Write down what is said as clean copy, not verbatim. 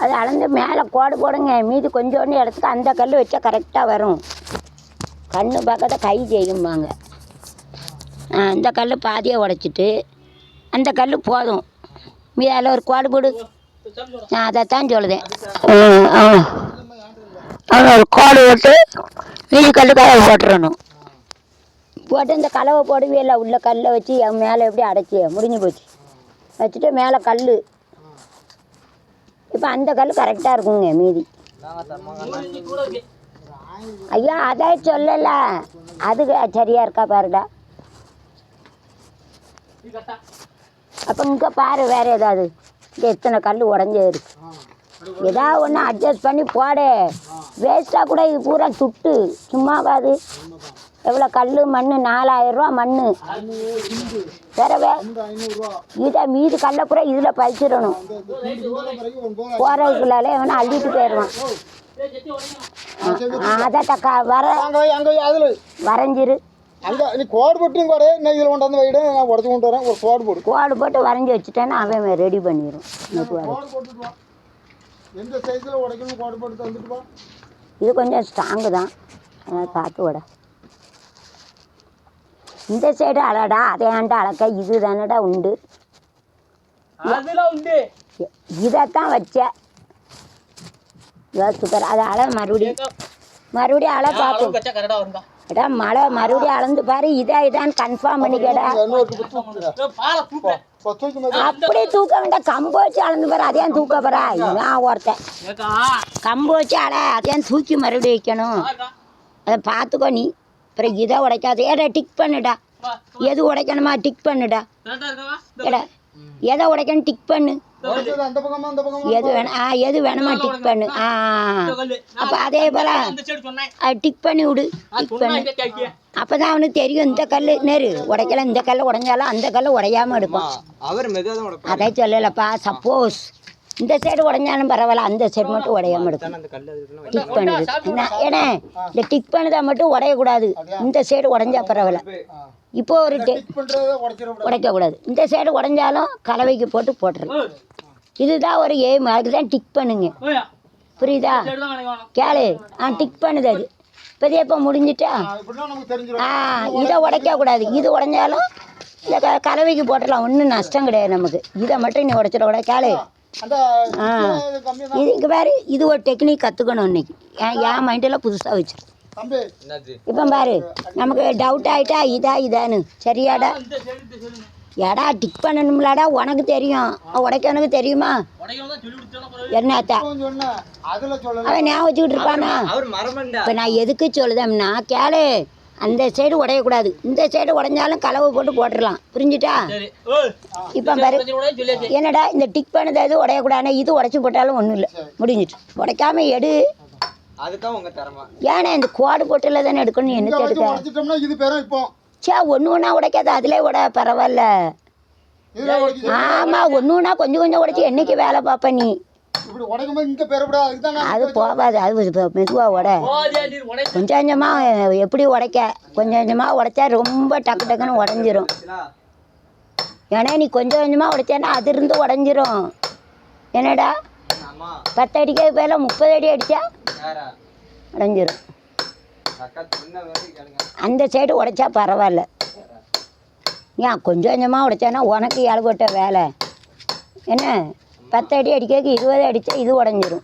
அது அளந்து மேலே கோடு போடுங்க. மீதி கொஞ்சோண்டு இடத்துக்கு அந்த கல் வச்சா கரெக்டாக வரும். கண்ணு பக்கத்தை கை செய்யும்பாங்க. இந்த கல் பாதியை உடைச்சிட்டு அந்த கல் போதும். மீதி அதில் ஒரு கோடு போடு. நான் அதைத்தான் சொல்லுதேன். ஒரு கோடு போட்டு மீதி கல் கலவை போட்டுறணும். போட்டு இந்த கலவை போடுவே இல்லை உள்ள கல்லை வச்சு மேலே எப்படி அடைச்சி முடிஞ்சு போச்சு. வச்சுட்டு மேலே கல். இப்போ அந்த கல் கரெக்டாக இருக்குங்க. மீதி ஐயா அதை சொல்லலை. அது சரியாக இருக்கா பாருடா. அப்போ இங்கே பாரு வேறு ஏதாவது. இங்கே எத்தனை கல் உடஞ்சே இருக்கு. ஏதாவது ஒன்று அட்ஜஸ்ட் பண்ணி போடு. வேஸ்ட்டாக கூட இது பூரா துட்டு சும்மாவாது. எவ்வளோ கல் மண் 4000 ரூபா மண். வேறவே இதை மீதி கல்லை பூரா இதில் பறிச்சிடணும். போகிறதுக்குள்ளால வேணா அள்ளிட்டு போயிடுவான். அதை தக்கா வரைஞ்சிரு. கோடு போட்டு வரைஞ்சி வச்சுட்டேன்னா அவன் ரெடி பண்ணிடும். இது கொஞ்சம் ஸ்ட்ராங்கு தான். பார்த்து விட. இந்த சைடு அழடா அதை ஏன்டா அளக்க. இது தானடா உண்டு. இதைத்தான் வச்ச யோசிச்சுப்பார். அதை அள மறுபடியும் அள பார்ப்போம். ஏடா மழை மறுபடியும் அளந்து பாரு. இதான்னு கன்ஃபார்ம் பண்ணிக்கடா. அப்படி தூக்க வேண்டாம். கம்பு வச்சு அளந்து பாரு. அதையும் தூக்க போறா. நான் ஒருத்தன் கம்பு வச்சு அதையும் தூக்கி மறுபடியும் வைக்கணும். அதை பார்த்துக்கோ நீ. அப்புறம் இதை உடைக்காது. ஏடா டிக் பண்ணுடா. எது உடைக்கணுமா டிக் பண்ணுடா. ஏடா எதை உடைக்கணும் டிக் பண்ணு. எது வேணுமா டிக் பண்ணு. அப்போ அதே போல டிக் பண்ணி விடு. டிக் பண்ணு. அப்போதான் அவனுக்கு தெரியும் இந்த கல் நேரு உடைக்கல. இந்த கல் உடைஞ்சாலும் அந்த கல் உடையாமல் எடுக்கும். அதை சொல்லலப்பா. சப்போஸ் இந்த சைடு உடைஞ்சாலும் பரவாயில்ல. அந்த சைடு மட்டும் உடையாமல் எடுக்கும். டிக் பண்ணுது. ஏன்னா இந்த டிக் பண்ணுறதை மட்டும் உடையக்கூடாது. இந்த சைடு உடைஞ்சா பரவாயில்ல. இப்போ ஒரு உடைக்கக்கூடாது. இந்த சைடு உடைஞ்சாலும் கலவைக்கு போட்டு போட்டுரு. இதுதான் ஒரு எய்ம். அதுதான் டிக் பண்ணுங்க. புரியுதா? கேளு. டிக் பண்ணுது அது. இப்போதே இப்போ முடிஞ்சிட்டா. இதை உடைக்கக்கூடாது. இது உடைஞ்சாலும் இந்த கலவைக்கு போட்டுடலாம். ஒன்றும் நஷ்டம் கிடையாது நமக்கு. இதை மட்டும் நீ உடைச்சிடக்கூடாது. கேளு. இதுக்கு பாரு. இது ஒரு டெக்னிக் கற்றுக்கணும் இன்னைக்கு. என் மைண்டில் புதுசாக வச்சிரு. இப்போ பாரு நமக்கு டவுட் ஆகிட்டா இதான்னு சரியாடா. ஏடா டிக் பண்ணணும்லாடா. உனக்கு தெரியும். உடைக்கணுக்கு தெரியுமா? என்னத்தா அவன் ஞாபகம் வச்சுக்கிட்டு இருப்பானா? இப்போ நான் எதுக்கு சொல்லுதேன்னா கேளு. அந்த சைடு உடையக்கூடாது. இந்த சைடு உடைஞ்சாலும் கலவை போட்டு போட்டுடலாம். புரிஞ்சுட்டா? இப்போ பாரு என்னடா இந்த டிக் பண்ணது எது உடையக்கூடாது. இது உடைச்சி போட்டாலும் ஒன்றும் இல்லை. முடிஞ்சிட்டு உடைக்காம எடு. ஏன்னா இந்த கோடு போட்டுல தானே எடுக்கணும். என்ன எடுக்க சே ஒன்று ஒன்றா உடைக்காது. அதிலே உட பரவாயில்ல. ஆமாம் ஒன்று ஒன்றா கொஞ்சம் கொஞ்சம் உடைச்சி என்னைக்கு வேலை பார்ப்ப நீ. அது போகாது. அது மெதுவாக உட. கொஞ்சம் கொஞ்சமாக எப்படி உடைக்க. கொஞ்சம் கொஞ்சமாக உடைச்சா ரொம்ப டக்கு டக்குன்னு உடஞ்சிரும். ஏன்னா நீ கொஞ்சம் கொஞ்சமாக உடைச்சேன்னா அது இருந்து உடஞ்சிரும். என்னடா 10 அடிக்கிறது பேர 30 அடி அடித்தா உடஞ்சிரும். அந்த சைடு உடைச்சா பரவாயில்ல. ஏன் கொஞ்சம் கொஞ்சமாக உடைச்சானா உனக்கு ஏழு போட்ட வேலை என்ன. 10 அடி அடிக்க 20 அடித்தா இது உடஞ்சிரும்.